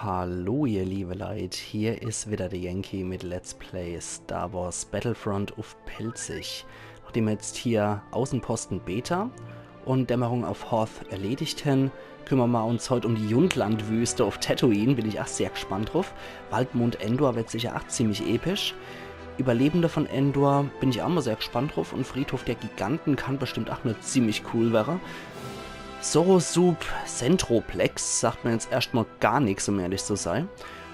Hallo ihr liebe Leute, hier ist wieder der Yankee mit Let's Play Star Wars Battlefront auf Pelzig. Nachdem wir jetzt hier Außenposten Beta und Dämmerung auf Hoth erledigten, kümmern wir uns heute um die Jundlandwüste auf Tatooine, bin ich auch sehr gespannt drauf. Waldmond Endor wird sicher auch ziemlich episch. Überlebende von Endor bin ich auch mal sehr gespannt drauf und Friedhof der Giganten kann bestimmt auch nur ziemlich cool werden. Sorosub Centroplex sagt mir jetzt erstmal gar nichts, um ehrlich zu sein.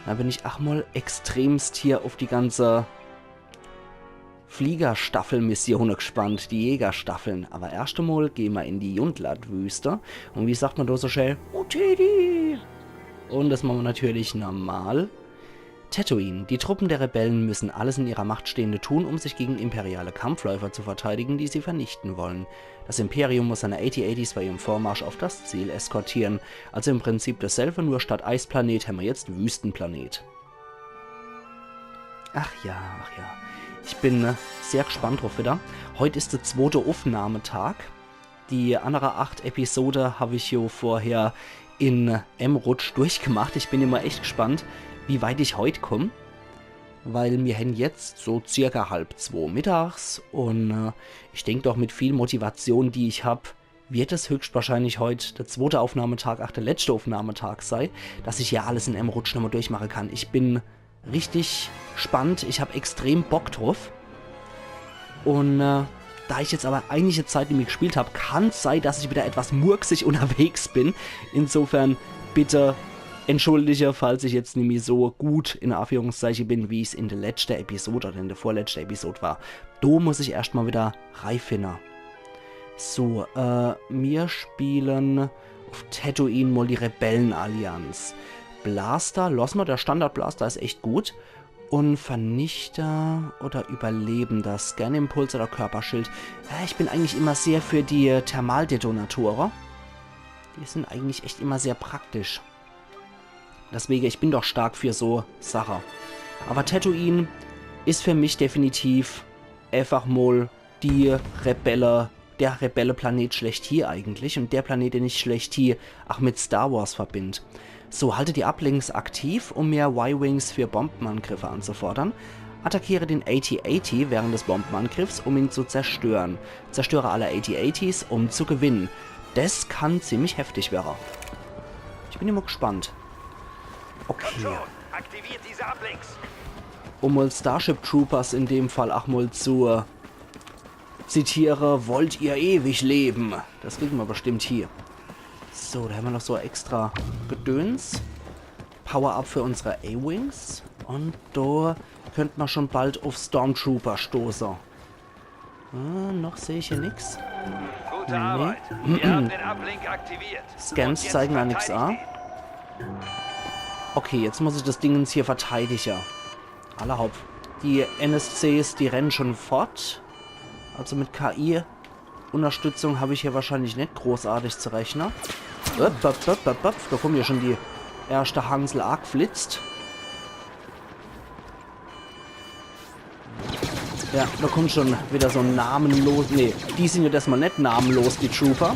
Da bin ich auch mal extremst hier auf die ganze Fliegerstaffel-Mission gespannt, die Jägerstaffeln. Aber erst einmal gehen wir in die Jundlandwüste. Und wie sagt man da so schnell? Utidi! Und das machen wir natürlich normal. Tatooine. Die Truppen der Rebellen müssen alles in ihrer Macht Stehende tun, um sich gegen imperiale Kampfläufer zu verteidigen, die sie vernichten wollen. Das Imperium muss seine AT-ATs bei ihrem Vormarsch auf das Ziel eskortieren. Also im Prinzip dasselbe, nur statt Eisplanet haben wir jetzt Wüstenplanet. Ach ja. Ich bin sehr gespannt drauf wieder. Heute ist der zweite Aufnahmetag. Die andere 8 Episode habe ich jo vorher in M-Rutsch durchgemacht. Ich bin immer echt gespannt, wie weit ich heute komme, weil wir haben jetzt so circa 1:30 mittags und ich denke doch mit viel Motivation, die ich habe, wird es höchstwahrscheinlich heute der zweite Aufnahmetag, der letzte Aufnahmetag sei, dass ich ja alles in M-Rutsch nochmal durchmachen kann. Ich bin richtig gespannt, ich habe extrem Bock drauf und da ich jetzt aber einige Zeit nicht mehr gespielt habe, kann es sein, dass ich wieder etwas murksig unterwegs bin. Insofern bitte entschuldige, falls ich jetzt nicht mehr so gut in Anführungszeichen bin, wie ich es in der letzten Episode oder in der vorletzten Episode war. Da muss ich erstmal wieder reinfinden. So, wir spielen auf Tatooine mal die Rebellenallianz. Blaster, lassen wir, der Standard-Blaster ist echt gut. Und Vernichter oder Überlebender, Scan-Impuls oder Körperschild. Ich bin eigentlich immer sehr für die Thermaldetonatoren. Die sind eigentlich echt immer sehr praktisch. Deswegen, ich bin doch stark für so Sachen. Aber Tatooine ist für mich definitiv einfach mal der Rebelle-Planet schlechthin eigentlich. Und der Planet, den ich schlechthin auch mit Star Wars verbinde. So, halte die Uplinks aktiv, um mehr Y-Wings für Bombenangriffe anzufordern. Attackiere den AT-AT während des Bombenangriffs, um ihn zu zerstören. Zerstöre alle AT-ATs, um zu gewinnen. Das kann ziemlich heftig werden. Ich bin immer gespannt. Okay. Um mal Starship Troopers in dem Fall auch mal zu zitiere, wollt ihr ewig leben? Das kriegen wir bestimmt hier. So, da haben wir noch so extra Gedöns. Power-Up für unsere A-Wings. Und da könnte man schon bald auf Stormtrooper stoßen. Noch sehe ich hier nichts. Gute Arbeit. Wir haben den Uplink aktiviert. Scans zeigen da nichts an. Okay, jetzt muss ich das Ding hier verteidigen. Allerhaupt. Die NSCs, die rennen schon fort. Also mit KI-Unterstützung habe ich hier wahrscheinlich nicht großartig zu rechnen. Da kommt ja schon die erste Hansel arg flitzt. Ja, da kommt schon wieder so ein namenlos... Nee, die sind ja erstmal nicht namenlos, die Trooper.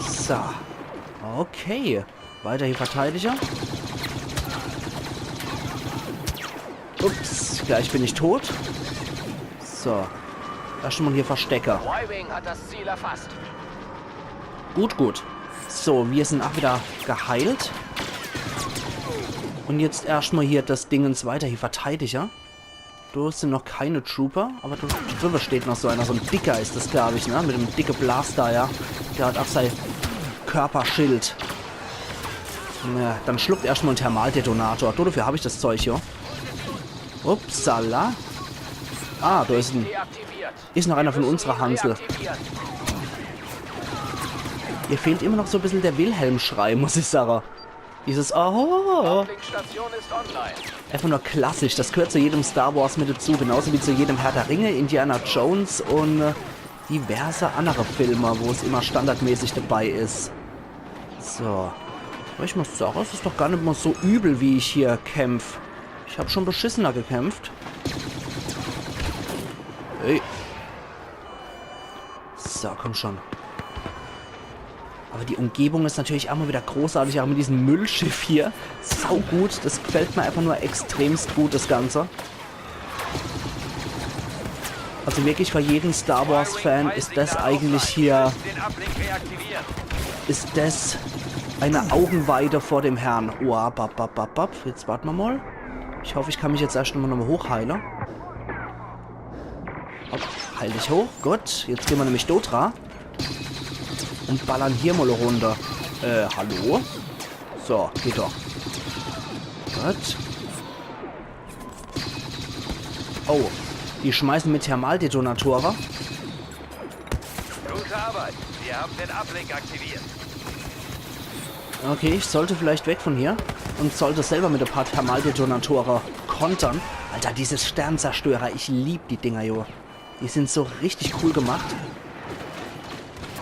So. Okay. Weiter hier Verteidiger. Ups, gleich bin ich tot. So. Erstmal hier Verstecker. Y-Wing hat das Ziel erfasst. Gut. So, wir sind auch wieder geheilt. Und jetzt erstmal hier das Dingens weiter hier Verteidiger. Da sind noch keine Trooper, aber drüber steht noch so einer. So ein dicker ist das, glaube ich, ne? Mit einem dicken Blaster, ja. Der hat auch sein Körperschild. Ja, dann schluckt erstmal ein Thermaldetonator. Dafür habe ich das Zeug hier. Upsala. Ah, da ist noch einer von unserer Hansel. Ihr fehlt immer noch so ein bisschen der Wilhelm-Schrei, muss ich sagen. Dieses Oh. Einfach nur klassisch. Das gehört zu jedem Star Wars mit dazu. Genauso wie zu jedem Herr der Ringe, Indiana Jones und diverse andere Filme, wo es immer standardmäßig dabei ist. So. Aber ich muss sagen, es ist doch gar nicht mal so übel, wie ich hier kämpfe. Ich habe schon beschissener gekämpft. Hey. So, komm schon. Aber die Umgebung ist natürlich auch mal wieder großartig, auch mit diesem Müllschiff hier. Sau gut, das gefällt mir einfach nur extremst gut, das Ganze. Also wirklich für jeden Star Wars Fan ist das eigentlich hier, ist das eine Augenweide vor dem Herrn. Oh, jetzt warten wir mal. Ich hoffe, ich kann mich jetzt erst nochmal hochheilen. Hopp, heil dich hoch. Gut, jetzt gehen wir nämlich Dotra. Und ballern hier mal runter. Hallo? So, geht doch. Gut. Oh, die schmeißen mit Thermaldetonatoren. Gute Arbeit. Wir haben den Uplink aktiviert. Okay, ich sollte vielleicht weg von hier. Und sollte selber mit ein paar Thermaldetonatoren kontern. Alter, dieses Sternzerstörer, ich liebe die Dinger, jo. Die sind so richtig cool gemacht.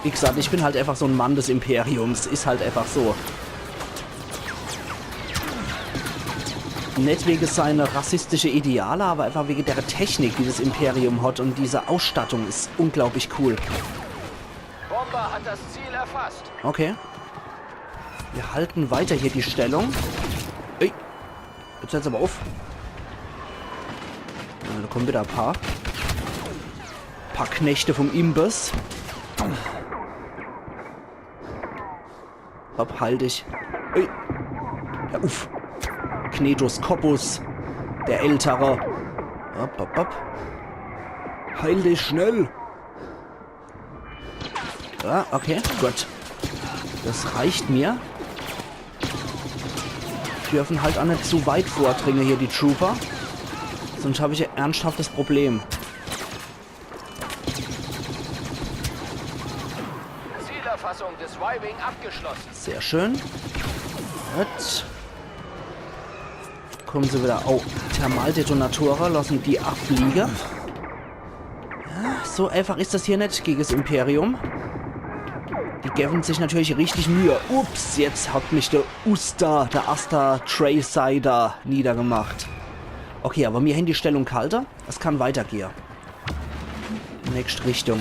Wie gesagt, ich bin halt einfach so ein Mann des Imperiums. Ist halt einfach so. Nicht wegen seiner rassistische Ideale, aber einfach wegen der Technik, die das Imperium hat. Und diese Ausstattung ist unglaublich cool. Bomber hat das Ziel erfasst. Okay. Wir halten weiter hier die Stellung. Ey. Jetzt hört's aber auf. Ja, da kommen wieder ein paar Knechte vom Imbiss. Hopp, halt dich. Ey. Ja, uff. Knetus Coppus, der Ältere. Hopp. Heil dich schnell. Ja, okay, gut. Das reicht mir. Dürfen halt auch nicht zu weit vordringen hier, die Trooper. Sonst habe ich ein ernsthaftes Problem. Zielerfassung des Y-Wing abgeschlossen. Sehr schön. Gut. Kommen sie wieder. Oh, Thermaldetonatoren lassen die abfliegen. Ja, so einfach ist das hier nicht gegen das Imperium. Die geben sich natürlich richtig Mühe. Ups, jetzt hat mich der Asta Traysider niedergemacht. Okay, aber mir hin die Stellung kalter. Es kann weitergehen. Nächste Richtung.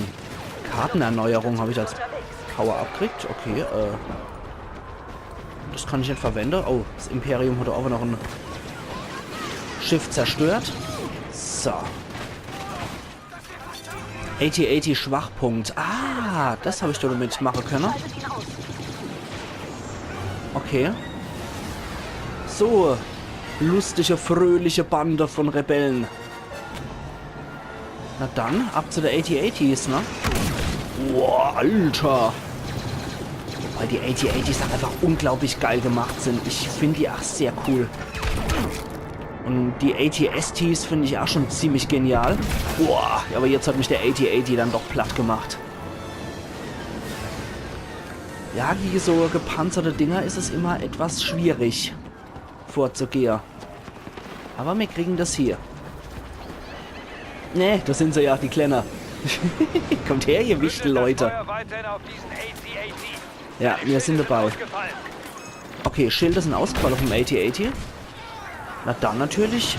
Kartenerneuerung habe ich als Power abgekriegt. Okay, das kann ich nicht verwenden. Oh, das Imperium hat auch noch ein Schiff zerstört. So. 8080 Schwachpunkt. Ah, das habe ich doch damit machen können. Okay. So. Lustige, fröhliche Bande von Rebellen. Na dann, ab zu der 8080s, ne? Boah, Alter. Weil die 8080s auch einfach unglaublich geil gemacht sind. Ich finde die auch sehr cool. Und die AT-STs finde ich auch schon ziemlich genial. Boah, aber jetzt hat mich der AT-80 dann doch platt gemacht. Ja, gegen so gepanzerte Dinger ist es immer etwas schwierig vorzugehen. Aber wir kriegen das hier. Ne, das sind sie ja, die Kleiner. Kommt her, ihr Wichtel-Leute. Ja, wir sind dabei. Okay, Schilder sind ausgefallen auf dem AT-80. Na dann natürlich.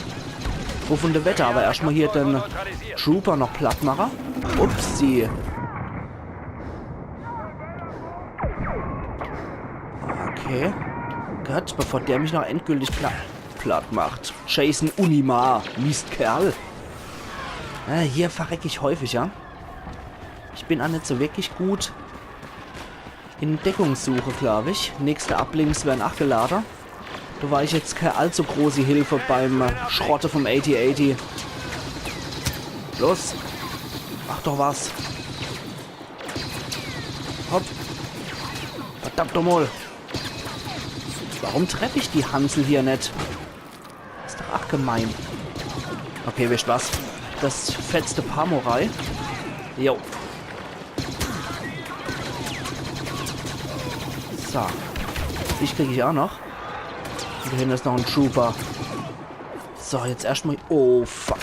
Wovon der Wetter, aber erstmal hier den Trooper noch platt machen. Upsi. Okay. Gott, bevor der mich noch endgültig platt macht. Jason Unimar. Mistkerl. Ja, hier verrecke ich häufig, ja. Ich bin auch nicht so wirklich gut in Deckungssuche, glaube ich. Nächste Uplinks werden nachgeladen. Da war ich jetzt keine allzu große Hilfe beim Schrotte vom AT-80. Los. Mach doch was. Hopp. Verdammt nochmal. Warum treffe ich die Hansel hier nicht? Ist doch auch gemein. Okay, wisst was? Das fetzte Pamorai. Jo. So. Ich kriege ich auch noch. Und da hinten ist noch ein Trooper. So, jetzt erstmal... Oh, fuck.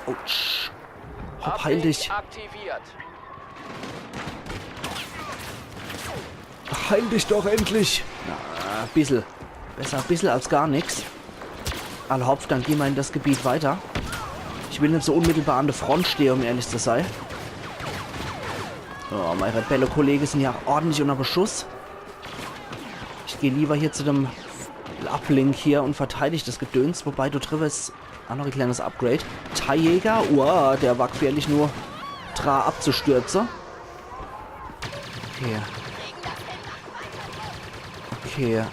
Autsch. Hopp, heil dich. Heil dich doch endlich. Na, ein bisschen. Besser ein bisschen als gar nichts. Alle Hopf, dann gehen wir in das Gebiet weiter. Ich will nicht so unmittelbar an der Front stehen, um ehrlich zu sein. Oh, meine Rebelle-Kollegen sind ja ordentlich unter Beschuss. Ich gehe lieber hier zu dem Uplink hier und verteidige das Gedöns, wobei du triffst noch ein kleines Upgrade. TIE-Jäger, wow, der war gefährlich nur abzustürzen. Okay. Okay,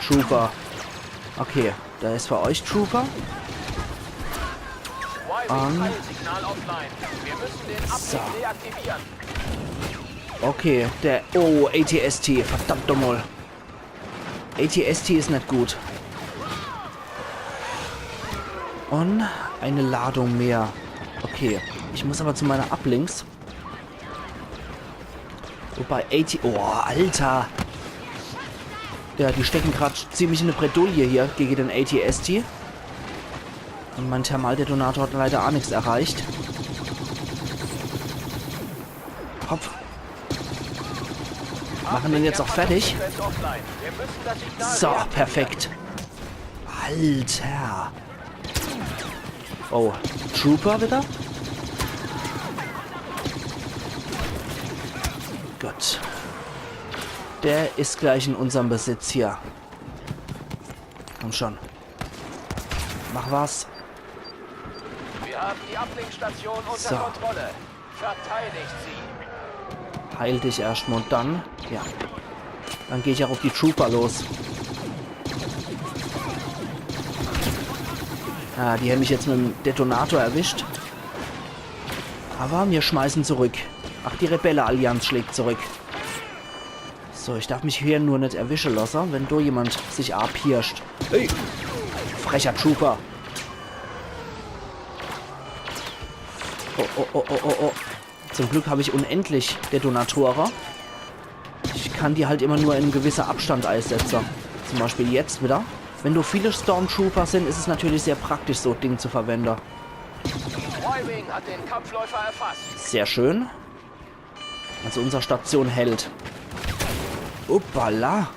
Trooper. Okay, da ist für euch Trooper. So. Okay, der... Oh, ATST. Verdammt nochmal. ATST ist nicht gut. Und eine Ladung mehr. Okay, ich muss aber zu meiner Uplinks. Wobei Oh, Alter. Ja, die stecken gerade ziemlich in eine Bredouille hier gegen den ATST. Und mein Thermaldetonator hat leider auch nichts erreicht. Hopp. Machen den jetzt auch fertig. So, perfekt. Alter. Oh, Trooper wieder? Gut. Der ist gleich in unserem Besitz hier. Komm schon. Mach was. Wir haben die Ablinkstation unter Kontrolle. Verteidigt sie. Heil dich erstmal und dann... Ja. Dann gehe ich auch auf die Trooper los. Ah, die haben mich jetzt mit dem Detonator erwischt. Aber wir schmeißen zurück. Ach, die Rebelle-Allianz schlägt zurück. So, ich darf mich hier nur nicht erwischen lassen, wenn da jemand sich abhirscht. Hey! Frecher Trooper. Oh, oh, oh, oh, oh, oh. Zum Glück habe ich unendlich Detonatoren. Ich kann die halt immer nur in gewisser Abstand einsetzen. Zum Beispiel jetzt wieder. Wenn du viele Stormtrooper sind, ist es natürlich sehr praktisch, so ein Ding zu verwenden. Y-Wing hat den Kampfläufer erfasst. Sehr schön. Also unsere Station hält. Uppala.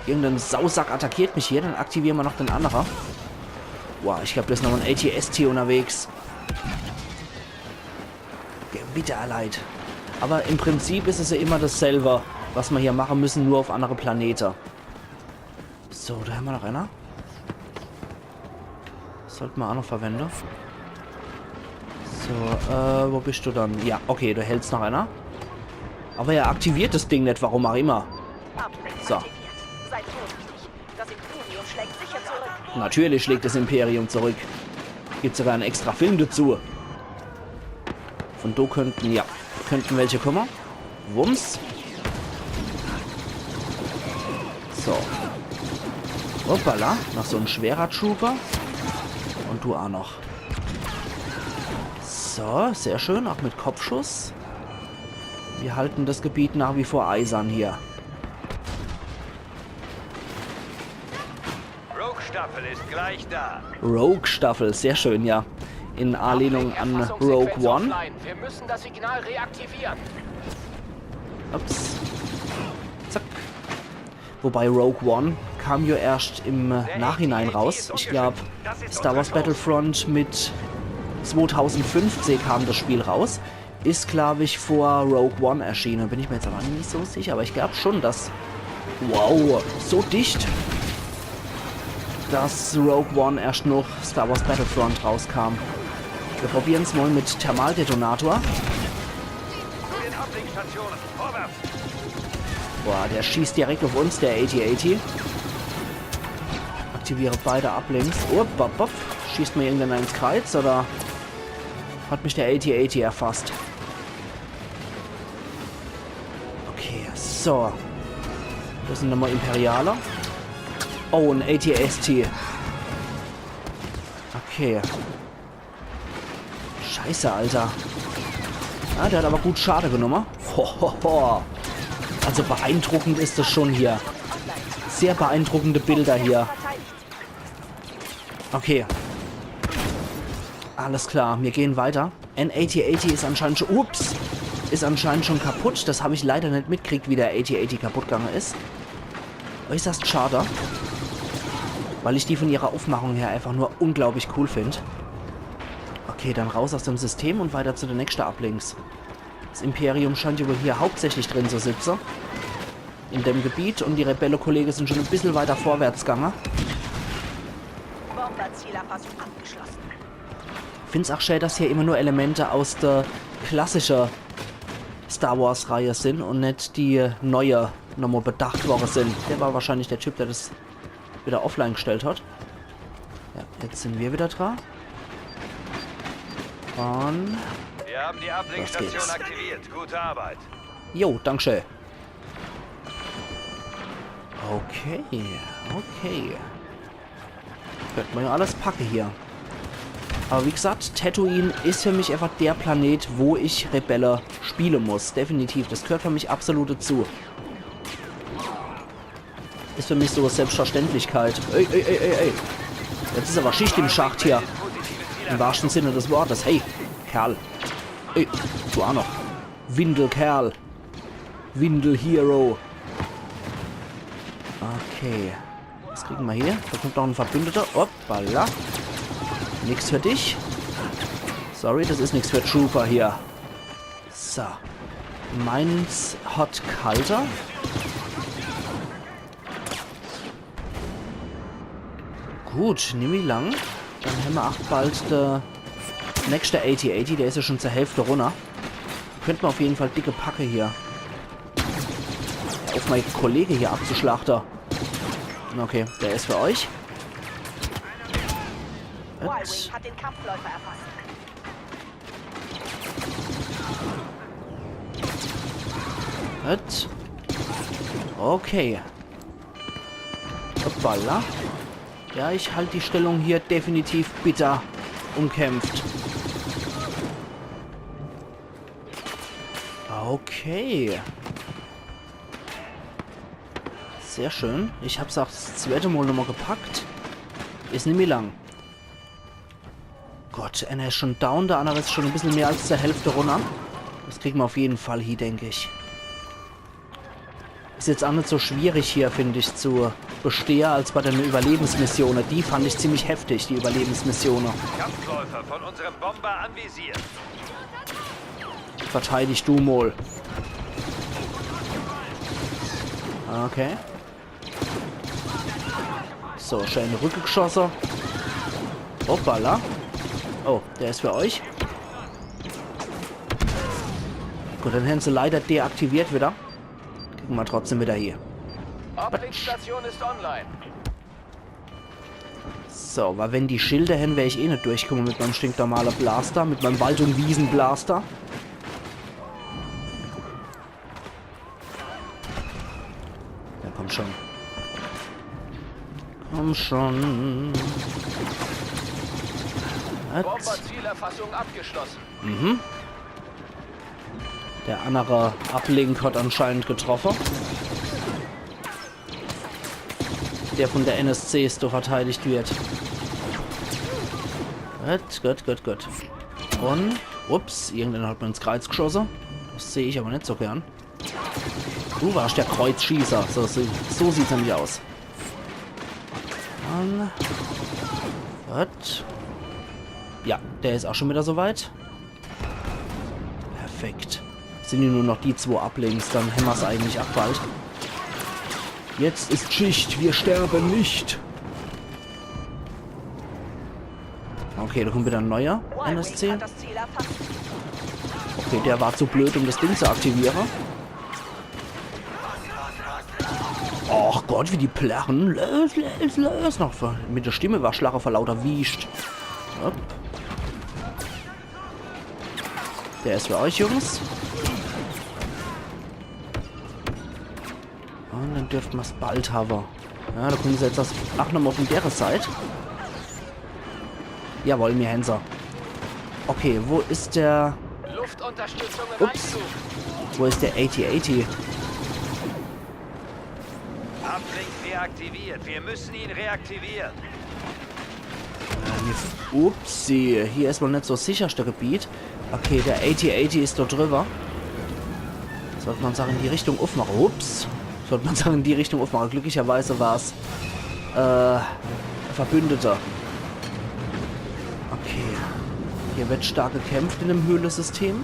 Irgendein Sausack attackiert mich hier, dann aktivieren wir noch den anderen. Wow, ich glaube, da ist noch ein ATST unterwegs. Gewitterleid. Aber im Prinzip ist es ja immer dasselbe, was wir hier machen müssen, nur auf andere Planeten. So, da haben wir noch einer. Sollten wir auch noch verwenden. So, wo bist du dann? Ja, okay, du hältst noch einer. Aber er aktiviert das Ding nicht, warum auch immer. So. Natürlich schlägt das Imperium zurück. Gibt sogar einen extra Film dazu. Von da könnten welche kommen. Wumms. So. Hoppala, noch so ein schwerer Trooper. Und du auch noch. So, sehr schön, auch mit Kopfschuss. Wir halten das Gebiet nach wie vor eisern hier. Rogue-Staffel ist gleich da. Rogue-Staffel, sehr schön, ja. In Anlehnung an Rogue One. Wir müssen das Signal reaktivieren. Ups. Zack. Wobei Rogue One kam ja erst im Nachhinein raus. Ich glaube, Star Wars Battlefront mit 2015 kam das Spiel raus. Ist, glaube ich, vor Rogue One erschienen. Bin ich mir jetzt aber nicht so sicher. Aber ich glaube schon, dass... Wow, so dicht, dass Rogue One erst noch Star Wars Battlefront rauskam. Wir probieren es mal mit Thermaldetonator. Boah, der schießt direkt auf uns, der AT-AT. Aktiviere beide Uplinks. Oh, schießt mir irgendwann ins Kreuz, oder hat mich der AT-AT erfasst? Okay, so. Das sind nochmal Imperialer. Oh, ein AT-ST. Okay. Scheiße, Alter. Ah, der hat aber gut Schade genommen. Hohoho. Also beeindruckend ist das schon hier. Sehr beeindruckende Bilder hier. Okay. Alles klar, wir gehen weiter. Ein AT-AT ist anscheinend schon... Ups! Ist anscheinend schon kaputt. Das habe ich leider nicht mitgekriegt, wie der AT-AT kaputt gegangen ist. Äußerst schade. Weil ich die von ihrer Aufmachung her einfach nur unglaublich cool finde. Okay, dann raus aus dem System und weiter zu den nächsten Uplinks. Das Imperium scheint ja wohl hier hauptsächlich drin zu sitzen. In dem Gebiet. Und die Rebelle-Kollegen sind schon ein bisschen weiter vorwärts gegangen. Bomberzielerfassung abgeschlossen. Ich finde es auch schön, dass hier immer nur Elemente aus der klassischen Star Wars-Reihe sind und nicht die neue nochmal bedacht worden sind. Der war wahrscheinlich der Typ, der das wieder offline gestellt hat. Ja, jetzt sind wir wieder dran. Und... Wir haben die Ablenkstation aktiviert. Gute Arbeit. Jo, dankeschön. Okay, okay. Könnte man ja alles packen hier. Aber wie gesagt, Tatooine ist für mich einfach der Planet, wo ich Rebelle spielen muss. Definitiv. Das gehört für mich absolut dazu. Ist für mich so Selbstverständlichkeit. Ey, ey, ey, ey, ey. Jetzt ist aber Schicht im Schacht hier. Im wahrsten Sinne des Wortes. Hey, Kerl. Ey, du auch noch. Windelkerl. Windelhero. Okay. Was kriegen wir hier? Da kommt noch ein Verbündeter. Hoppala. Nix für dich. Sorry, das ist nichts für Trooper hier. So. Meins hat kalter. Gut, nimm ihn lang. Dann haben wir auch bald der nächste AT-80. Der ist ja schon zur Hälfte runter. Könnten wir auf jeden Fall dicke Packe hier. Auf meinen Kollege hier abzuschlachten. Okay, der ist für euch. Y-Wing hat den Kampfläufer erfasst. Okay. Hoppala. Ja, ich halte die Stellung hier definitiv bitter umkämpft. Okay. Sehr schön. Ich habe es auch das zweite Mal nochmal gepackt. Ist nicht mehr lang. Gott, einer ist schon down, der andere ist schon ein bisschen mehr als zur Hälfte runter. Das kriegen wir auf jeden Fall hier, denke ich. Ist jetzt auch nicht so schwierig hier, finde ich, zu bestehen, als bei den Überlebensmissionen. Die fand ich ziemlich heftig, die Überlebensmissionen. Kampfläufer von unserem Bomber anvisiert. Verteidig du mal. Okay. So, schön Rücke geschossen. Hoppala. Oh, der ist für euch. Gut, dann haben sie leider deaktiviert wieder. Gucken wir trotzdem wieder hier. Ablenkstation ist online. So, weil wenn die Schilder hätten, wäre ich eh nicht durchgekommen mit meinem stinknormalen Blaster, mit meinem Wald- und Wiesenblaster. Ja, komm schon. Komm schon. Bomberzielerfassung abgeschlossen. Mhm. Der andere Uplink hat anscheinend getroffen. Der von der NSC ist doch verteidigt wird. Gut. Und, ups, irgendwann hat man ins Kreuz geschossen. Das sehe ich aber nicht so gern. Du warst der Kreuzschießer. So sieht es nämlich aus. Und, was? Ja, der ist auch schon wieder soweit. Perfekt. Sind hier nur noch die zwei Uplinks, dann haben wir es eigentlich auch bald. Jetzt ist Schicht, wir sterben nicht. Okay, da kommt wieder ein neuer NSC. Y-Wing hat das Ziel erfasst. Okay, der war zu blöd, um das Ding zu aktivieren. Ach Gott, wie die plärren. Los. Noch mit der Stimme war Schlache vor lauter Wiescht. Hopp. Der ist für euch, Jungs. Und dann dürften wir es bald haben. Ja, da kommen sie jetzt auch nochmal von der Seite. Jawohl, mir Hänser. Okay, wo ist der... Luftunterstützung im Ups. Einzug. Wo ist der AT-80? Uplink deaktiviert. Wir müssen ihn reaktivieren. Upsi, hier ist wohl nicht so sicherste Gebiet. Okay, der AT-80 ist dort drüber. Sollte man sagen, in die Richtung aufmachen. Ups. Sollte man sagen, in die Richtung aufmachen. Glücklicherweise war es Verbündeter. Okay. Hier wird stark gekämpft in dem Höhlesystem.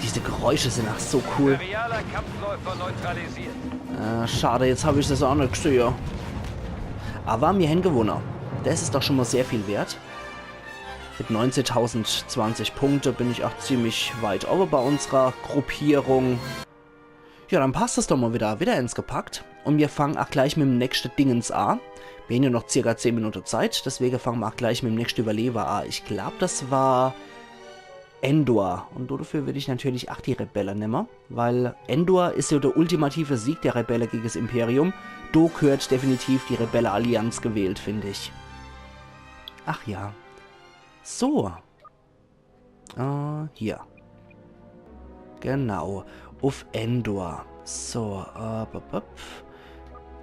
diese Geräusche sind auch so cool. Imperialer Kampfläufer neutralisiert. Schade, jetzt habe ich das auch nicht gesehen. Aber wir haben gewonnen. Das ist doch schon mal sehr viel wert. Mit 19.020 Punkte bin ich auch ziemlich weit oben bei unserer Gruppierung. Ja, dann passt es doch mal wieder ins gepackt. Und wir fangen auch gleich mit dem nächsten Dingens an. Wir haben ja noch circa 10 Minuten Zeit, deswegen fangen wir auch gleich mit dem nächsten Überleber an. Ich glaube, das war Endor. Und dafür würde ich natürlich auch die Rebellen nehmen, weil Endor ist ja der ultimative Sieg der Rebellen gegen das Imperium. Da gehört definitiv die Rebelle-Allianz gewählt, finde ich. Ach ja. So. Hier. Genau. Auf Endor. So,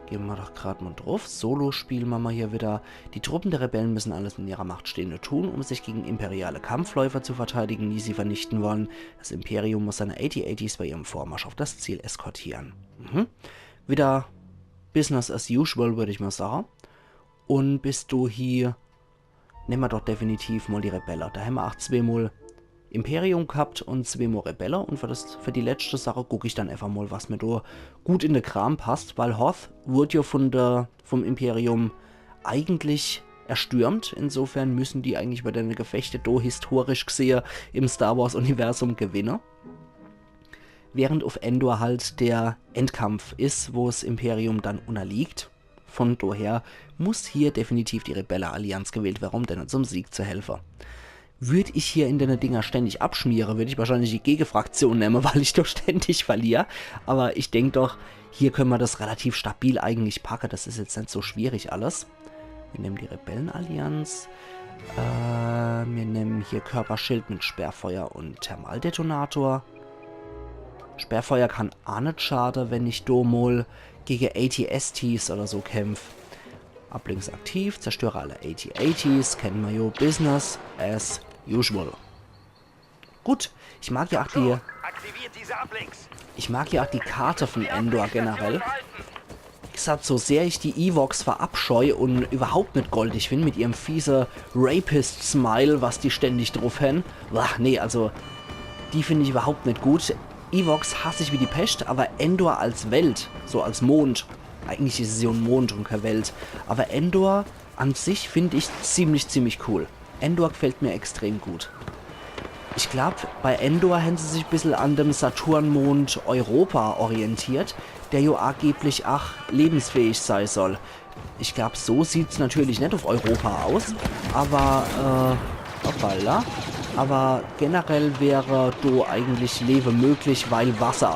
gehen wir doch gerade mal drauf. Solo spielen wir mal hier wieder. Die Truppen der Rebellen müssen alles in ihrer Macht Stehende tun, um sich gegen imperiale Kampfläufer zu verteidigen, die sie vernichten wollen. Das Imperium muss seine AT-ATs bei ihrem Vormarsch auf das Ziel eskortieren. Wieder Business as usual, würde ich mal sagen. Und bist du hier... Nehmen wir doch definitiv mal die Rebelle. Da haben wir auch zweimal Imperium gehabt und zweimal Rebelle. Und für die letzte Sache gucke ich dann einfach mal, was mir da gut in den Kram passt. Weil Hoth wurde ja vom Imperium eigentlich erstürmt. Insofern müssen die eigentlich bei den Gefechte da historisch gesehen im Star Wars Universum gewinnen. Während auf Endor halt der Endkampf ist, wo das Imperium dann unterliegt. Von daher muss hier definitiv die Rebelle-Allianz gewählt werden, um denn zum Sieg zu helfen. Würde ich hier in den Dinger ständig abschmieren, würde ich wahrscheinlich die Gegenfraktion nehmen, weil ich doch ständig verliere. Aber ich denke doch, hier können wir das relativ stabil eigentlich packen. Das ist jetzt nicht so schwierig alles. Wir nehmen die Rebellen-Allianz. Wir nehmen hier Körperschild mit Sperrfeuer und Thermaldetonator. Sperrfeuer kann auch nicht schaden, wenn ich da mal gegen AT-STs oder so kämpfe. Ablinks aktiv, zerstöre alle AT-ATs, kennen wir ja, Business as usual. Gut, ich mag ja auch die Karte von Endor generell. Wie gesagt, so sehr ich die Evox verabscheue und überhaupt nicht goldig finde mit ihrem fiese Rapist-Smile, was die ständig drauf haben. Nee, also die finde ich überhaupt nicht gut. Evox hasse ich wie die Pest, aber Endor als Welt, so als Mond, eigentlich ist es ja ein Mond und keine Welt, aber Endor an sich finde ich ziemlich cool. Endor gefällt mir extrem gut. Ich glaube, bei Endor haben sie sich ein bisschen an dem Saturnmond Europa orientiert, der ja angeblich lebensfähig sein soll. Ich glaube, so sieht es natürlich nicht auf Europa aus, aber, hoppala. Aber generell wäre da eigentlich Leben möglich, weil Wasser.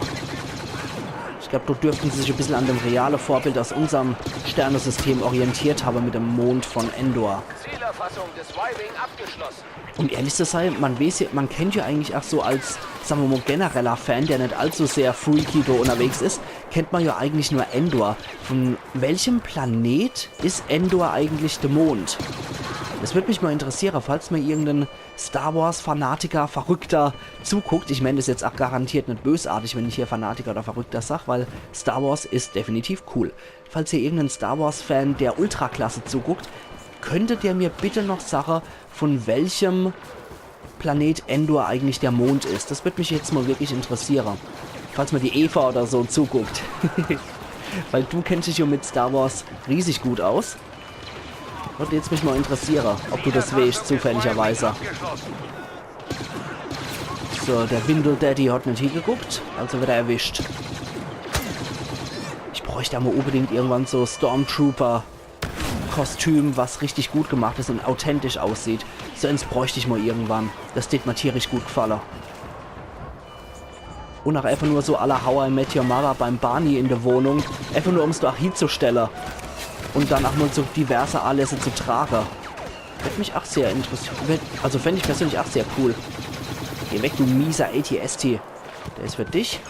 Ich glaube, da dürften sie sich ein bisschen an dem realen Vorbild aus unserem Sternensystem orientiert haben mit dem Mond von Endor. Zielerfassung des Y-Wing abgeschlossen. Um ehrlich zu sein, man kennt ja eigentlich auch so als, sagen wir mal, genereller Fan, der nicht allzu sehr freaky da unterwegs ist, kennt man ja eigentlich nur Endor. Von welchem Planet ist Endor eigentlich der Mond? Das würde mich mal interessieren, falls mir irgendein Star Wars Fanatiker, Verrückter zuguckt. Ich meine, das ist jetzt auch garantiert nicht bösartig, wenn ich hier Fanatiker oder Verrückter sage, weil Star Wars ist definitiv cool. Falls hier irgendein Star Wars Fan der Ultraklasse zuguckt, könntet ihr mir bitte noch sagen, von welchem Planet Endor eigentlich der Mond ist. Das würde mich jetzt mal wirklich interessieren. Falls mir die Eva oder so zuguckt. Weil du kennst dich ja mit Star Wars riesig gut aus. Würde jetzt mich mal interessieren, ob du das weißt, zufälligerweise. So, der Windel Daddy hat nicht hingeguckt, also wird er erwischt. Ich bräuchte aber unbedingt irgendwann so Stormtrooper-Kostüm, was richtig gut gemacht ist und authentisch aussieht. So eins bräuchte ich mal irgendwann. Das steht mir tierisch gut gefallen. Und auch einfach nur so à la How I Met Your Mother beim Barney in der Wohnung. Einfach nur, um es da hinzustellen. Und dann auch mal so diverse Anlässe zu tragen. Würde mich auch sehr interessieren. Also fände ich persönlich auch sehr cool. Geh weg, du mieser AT-ST. Der ist für dich.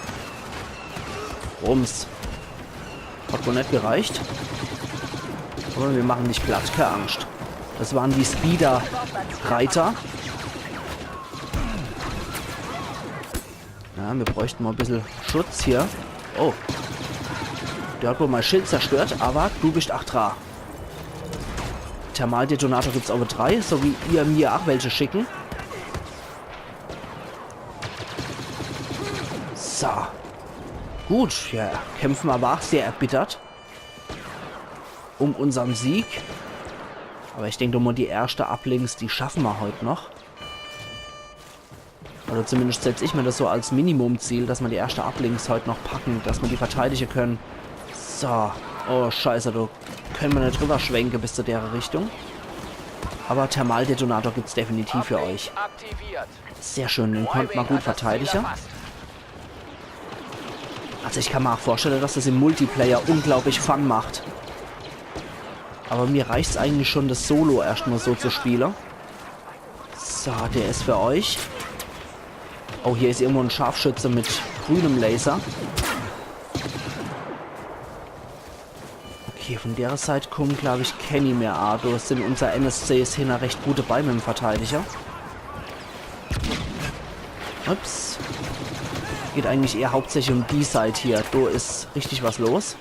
Rums. Hat wohl nicht gereicht. Aber wir machen nicht platt, keine Angst. Das waren die Speeder-Reiter. Ja, wir bräuchten mal ein bisschen Schutz hier. Oh. Der hat wohl mein Schild zerstört, aber du bist auch dran. Thermaldetonator gibt es aber 3, so wie ihr mir auch welche schicken. Gut, ja, kämpfen aber auch sehr erbittert um unseren Sieg. Aber ich denke mal, die erste Uplinks, die schaffen wir heute noch. Oder zumindest setze ich mir das so als Minimumziel, dass wir die erste Uplinks heute noch packen, dass wir die verteidigen können. So. Oh, scheiße, da können wir nicht drüber schwenken bis zu der Richtung. Aber Thermaldetonator gibt es definitiv für euch. Sehr schön, den konnte man gut verteidigen. Also ich kann mir auch vorstellen, dass das im Multiplayer unglaublich Fun macht. Aber mir reicht es eigentlich schon, das Solo erstmal so zu spielen. So, der ist für euch. Oh, hier ist irgendwo ein Scharfschütze mit grünem Laser. Okay, von der Seite kommen, glaube ich, Kenny mehr Ardos. Sind unser NSCs hier noch recht gut dabei mit dem Verteidiger. Ups. Geht eigentlich eher hauptsächlich um die Seite hier. Da ist richtig was los.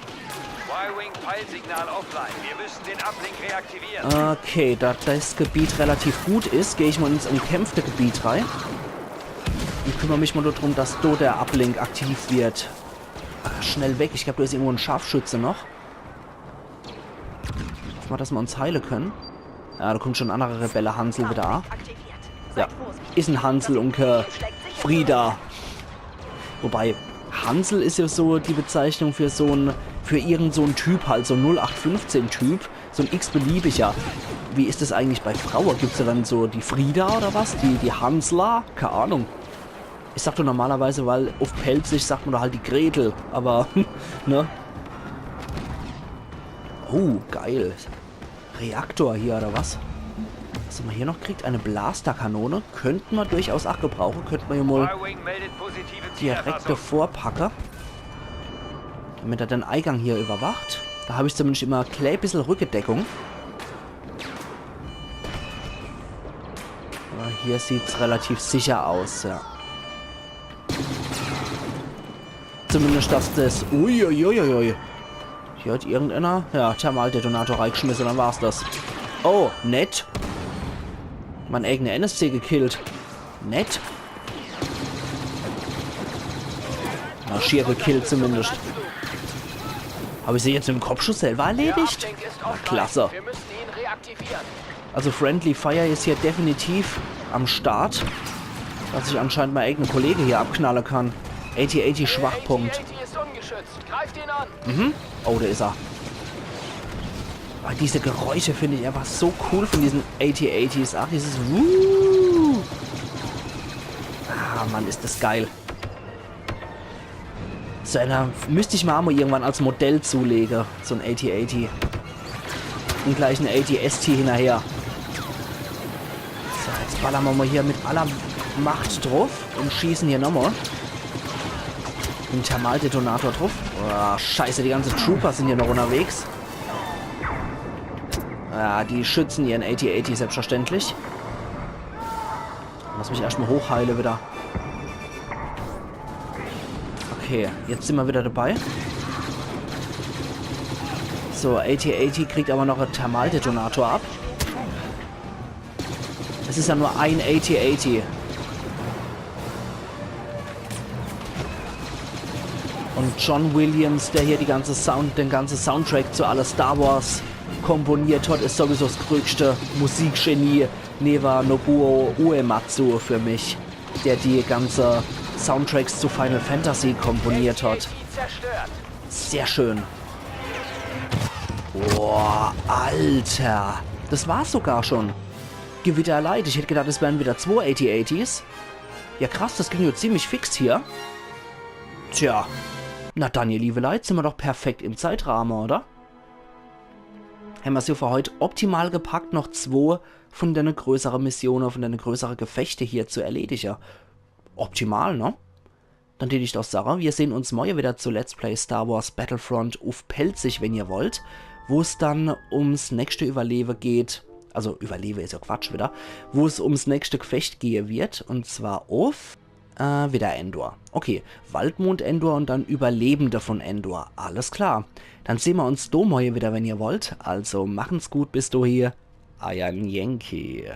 Y-Wing-Peilsignal offline. Wir müssen den Uplink reaktivieren. Okay, da das Gebiet relativ gut ist, gehe ich mal ins umkämpfte Gebiet rein. Und kümmere mich mal nur darum, dass da der Uplink aktiv wird. Schnell weg. Ich glaube, da ist irgendwo ein Scharfschütze noch. Hoffen wir, dass wir uns heilen können. Ja, da kommt schon ein anderer Rebelle. Hansel wieder an. Ja, ist ein Hansel und Frieda. Wobei, Hansel ist ja so die Bezeichnung für für irgend so einen Typ halt, so ein 0815-Typ, so ein x-beliebiger. Wie ist das eigentlich bei Frauen? Gibt es da dann so die Frieda oder was? Die Hansler? Keine Ahnung. Ich sag doch normalerweise, weil auf Pelzig sagt man doch halt die Gretel, aber, ne? Oh, geil. Reaktor hier oder was? Was haben wir hier noch gekriegt? Eine Blasterkanone. Könnten wir durchaus auch gebrauchen. Könnten wir hier mal direkte Vorpacker. Damit er den Eingang hier überwacht. Da habe ich zumindest immer ein klein bisschen Rückendeckung. Aber hier sieht es relativ sicher aus, ja. Zumindest, dass das... Uiuiuiui. Hier hat irgendeiner... Ja, Thermaldetonator reingeschmissen, dann war's das. Oh, nett. Mein eigener NSC gekillt. Nett. Na, schier gekillt zumindest. Habe ich sie jetzt im Kopfschuss selber erledigt? Na, klasse. Also Friendly Fire ist hier definitiv am Start. Dass ich anscheinend mein eigener Kollege hier abknallen kann. 80-80 Schwachpunkt. Mhm. Oh, da ist er. Aber diese Geräusche finde ich einfach so cool von diesen 80-80s. Ach, dieses Wuh. Ah, Mann, ist das geil. So einer müsste ich mal irgendwann als Modell zulegen. So ein 80-80. Und gleich ein 80-ST hinterher. So, jetzt ballern wir mal hier mit aller Macht drauf und schießen hier nochmal. Den Thermaldetonator drauf. Oh, scheiße, die ganzen Trooper sind hier noch unterwegs. Ja, die schützen ihren 80-80 selbstverständlich. Lass mich erstmal hochheilen wieder. Okay, jetzt sind wir wieder dabei. So, 80-80 kriegt aber noch einen Thermaldetonator ab. Es ist ja nur ein 80-80. Und John Williams, der hier den ganzen Soundtrack zu aller Star Wars komponiert hat, ist sowieso das größte Musikgenie neben Nobuo Uematsu für mich, der die ganze Soundtracks zu Final Fantasy komponiert hat. Sehr schön. Boah, Alter. Das war's sogar schon. Gewitter leid. Ich hätte gedacht, es wären wieder 2 80-80s. Ja krass, das ging ja ziemlich fix hier. Tja. Na dann, ihr liebe Leute, sind wir doch perfekt im Zeitrahmen, oder? Haben wir es hier für heute optimal gepackt, noch 2 von den größeren Missionen, von den größeren Gefechte hier zu erledigen. Optimal, ne? Dann würde ich doch sagen, wir sehen uns morgen wieder zu Let's Play Star Wars Battlefront auf Pelzig, wenn ihr wollt, wo es dann ums nächste Überleben geht. Also, Überleben ist ja Quatsch wieder. Wo es ums nächste Gefecht gehen wird, und zwar auf... wieder Endor. Okay, Waldmond Endor und dann Überlebende von Endor. Alles klar. Dann sehen wir uns morgen wieder, wenn ihr wollt. Also machen's gut bis dahin. Euer Yankee.